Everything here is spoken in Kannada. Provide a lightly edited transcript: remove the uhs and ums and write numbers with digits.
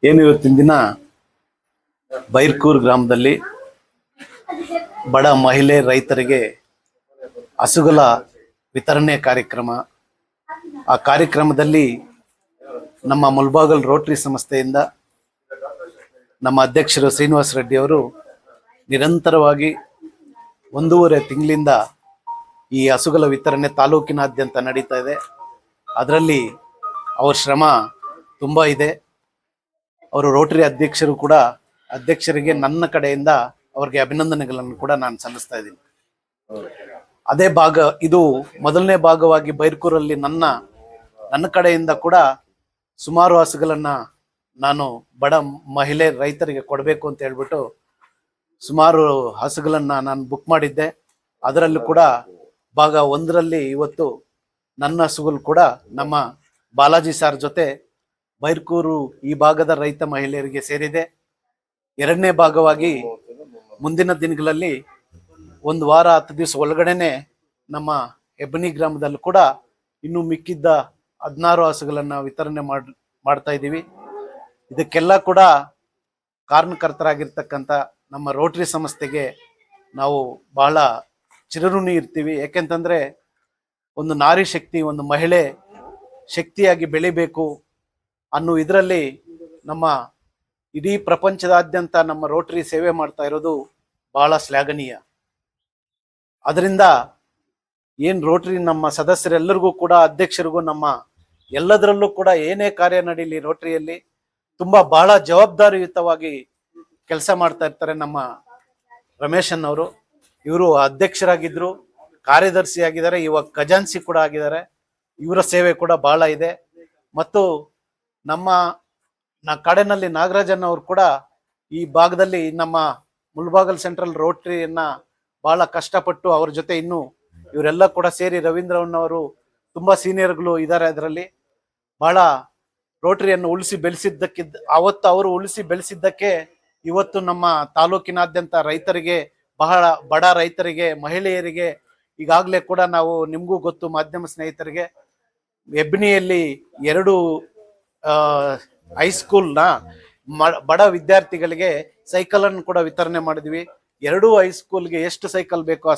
ಏನು ಇವತ್ತಿನ ದಿನ ಬೈರ್ಕೂರ್ ಗ್ರಾಮದಲ್ಲಿ ಬಡ ಮಹಿಳೆ ರೈತರಿಗೆ ಹಸುಗಳ ವಿತರಣೆ ಕಾರ್ಯಕ್ರಮ. ಆ ಕಾರ್ಯಕ್ರಮದಲ್ಲಿ ನಮ್ಮ ಮುಲ್ಬಾಗಲ್ ರೋಟರಿ ಸಂಸ್ಥೆಯಿಂದ ನಮ್ಮ ಅಧ್ಯಕ್ಷರು ಶ್ರೀನಿವಾಸ ರೆಡ್ಡಿ ಅವರು ನಿರಂತರವಾಗಿ 1.5 ತಿಂಗಳಿಂದ ಈ ಹಸುಗಳ ವಿತರಣೆ ತಾಲೂಕಿನಾದ್ಯಂತ ನಡೀತಾ ಇದೆ. ಅದರಲ್ಲಿ ಅವ್ರ ಶ್ರಮ ತುಂಬ ಇದೆ. ಅವರು ರೋಟರಿ ಅಧ್ಯಕ್ಷರು ಕೂಡ, ಅಧ್ಯಕ್ಷರಿಗೆ ನನ್ನ ಕಡೆಯಿಂದ ಅವ್ರಿಗೆ ಅಭಿನಂದನೆಗಳನ್ನು ಕೂಡ ನಾನು ಸಲ್ಲಿಸ್ತಾ ಇದ್ದೀನಿ. ಅದೇ ಭಾಗ, ಇದು ಮೊದಲನೇ ಭಾಗವಾಗಿ ಬೈರ್ಕೂರಲ್ಲಿ ನನ್ನ ಕಡೆಯಿಂದ ಕೂಡ ಸುಮಾರು ಹಸುಗಳನ್ನು ನಾನು ಬಡ ಮಹಿಳೆ ರೈತರಿಗೆ ಕೊಡಬೇಕು ಅಂತ ಹೇಳ್ಬಿಟ್ಟು ಸುಮಾರು ಹಸುಗಳನ್ನು ನಾನು ಬುಕ್ ಮಾಡಿದ್ದೆ. ಅದರಲ್ಲೂ ಕೂಡ ಭಾಗ 1ರಲ್ಲಿ ಇವತ್ತು ನನ್ನ ಹಸುಗಳು ಕೂಡ ನಮ್ಮ ಬಾಲಾಜಿ ಸಾರ್ ಜೊತೆ ಬೈರ್ಕೂರು ಈ ಭಾಗದ ರೈತ ಮಹಿಳೆಯರಿಗೆ ಸೇರಿದೆ. 2ನೇ ಭಾಗವಾಗಿ ಮುಂದಿನ ದಿನಗಳಲ್ಲಿ 1 ವಾರ 10 ದಿವಸ ಒಳಗಡೆನೆ ನಮ್ಮ ಹೆಬ್ಬನಿ ಗ್ರಾಮದಲ್ಲೂ ಕೂಡ ಇನ್ನು ಮಿಕ್ಕಿದ್ದ 16 ಹಸುಗಳನ್ನು ವಿತರಣೆ ಮಾಡ್ತಾ ಇದ್ದೀವಿ. ಇದಕ್ಕೆಲ್ಲ ಕೂಡ ಕಾರಣಕರ್ತರಾಗಿರ್ತಕ್ಕಂಥ ನಮ್ಮ ರೋಟರಿ ಸಂಸ್ಥೆಗೆ ನಾವು ಬಹಳ ಚಿರಋಣಿ ಇರ್ತೀವಿ. ಯಾಕೆಂತಂದರೆ ಒಂದು ನಾರಿ ಶಕ್ತಿ, ಒಂದು ಮಹಿಳೆ ಶಕ್ತಿಯಾಗಿ ಬೆಳಿಬೇಕು ಅನ್ನೋ ಇದರಲ್ಲಿ ನಮ್ಮ ಇಡೀ ಪ್ರಪಂಚದಾದ್ಯಂತ ನಮ್ಮ ರೋಟರಿ ಸೇವೆ ಮಾಡ್ತಾ ಇರೋದು ಬಹಳ ಶ್ಲಾಘನೀಯ. ಅದರಿಂದ ಏನು ರೋಟರಿ ನಮ್ಮ ಸದಸ್ಯರೆಲ್ಲರಿಗೂ ಕೂಡ, ಅಧ್ಯಕ್ಷರಿಗೂ, ನಮ್ಮ ಎಲ್ಲದರಲ್ಲೂ ಕೂಡ ಏನೇ ಕಾರ್ಯ ನಡೀಲಿ ರೋಟರಿಯಲ್ಲಿ ಬಹಳ ಜವಾಬ್ದಾರಿಯುತವಾಗಿ ಕೆಲಸ ಮಾಡ್ತಾ ಇರ್ತಾರೆ. ನಮ್ಮ ರಮೇಶನ್ ಅವರು, ಇವರು ಅಧ್ಯಕ್ಷರಾಗಿದ್ದರು, ಕಾರ್ಯದರ್ಶಿ ಆಗಿದ್ದಾರೆ, ಇವಾಗ ಖಜಾನ್ಸಿ ಕೂಡ ಆಗಿದ್ದಾರೆ. ಇವರ ಸೇವೆ ಕೂಡ ಬಹಳ ಇದೆ. ಮತ್ತು ನಮ್ಮ ಕಾಡಿನಲ್ಲಿ ನಾಗರಾಜನ್ ಅವರು ಕೂಡ ಈ ಭಾಗದಲ್ಲಿ ನಮ್ಮ ಮುಲ್ಬಾಗಲ್ ಸೆಂಟ್ರಲ್ ರೋಟರಿಯನ್ನ ಬಹಳ ಕಷ್ಟಪಟ್ಟು ಅವ್ರ ಜೊತೆ ಇನ್ನು ಇವರೆಲ್ಲ ಕೂಡ ಸೇರಿ ರವೀಂದ್ರಣ್ಣವರು ತುಂಬಾ ಸೀನಿಯರ್ಗಳು ಇದ್ದಾರೆ. ಅದರಲ್ಲಿ ಬಹಳ ರೋಟರಿಯನ್ನು ಉಳಿಸಿ ಅವತ್ತು ಅವರು ಉಳಿಸಿ ಬೆಳೆಸಿದ್ದಕ್ಕೆ ಇವತ್ತು ನಮ್ಮ ತಾಲೂಕಿನಾದ್ಯಂತ ರೈತರಿಗೆ, ಬಹಳ ಬಡ ರೈತರಿಗೆ, ಮಹಿಳೆಯರಿಗೆ, ಈಗಾಗಲೇ ಕೂಡ ನಾವು, ನಿಮಗೂ ಗೊತ್ತು ಮಾಧ್ಯಮ ಸ್ನೇಹಿತರಿಗೆ, ಹೆಬ್ನಿಯಲ್ಲಿ 2 ಹೈಸ್ಕೂಲ್ನ ಬಡ ವಿದ್ಯಾರ್ಥಿಗಳಿಗೆ ಸೈಕಲ್ ಅನ್ನು ಕೂಡ ವಿತರಣೆ ಮಾಡಿದ್ವಿ. 2 ಹೈಸ್ಕೂಲ್ಗೆ ಎಷ್ಟು ಸೈಕಲ್ ಬೇಕೋ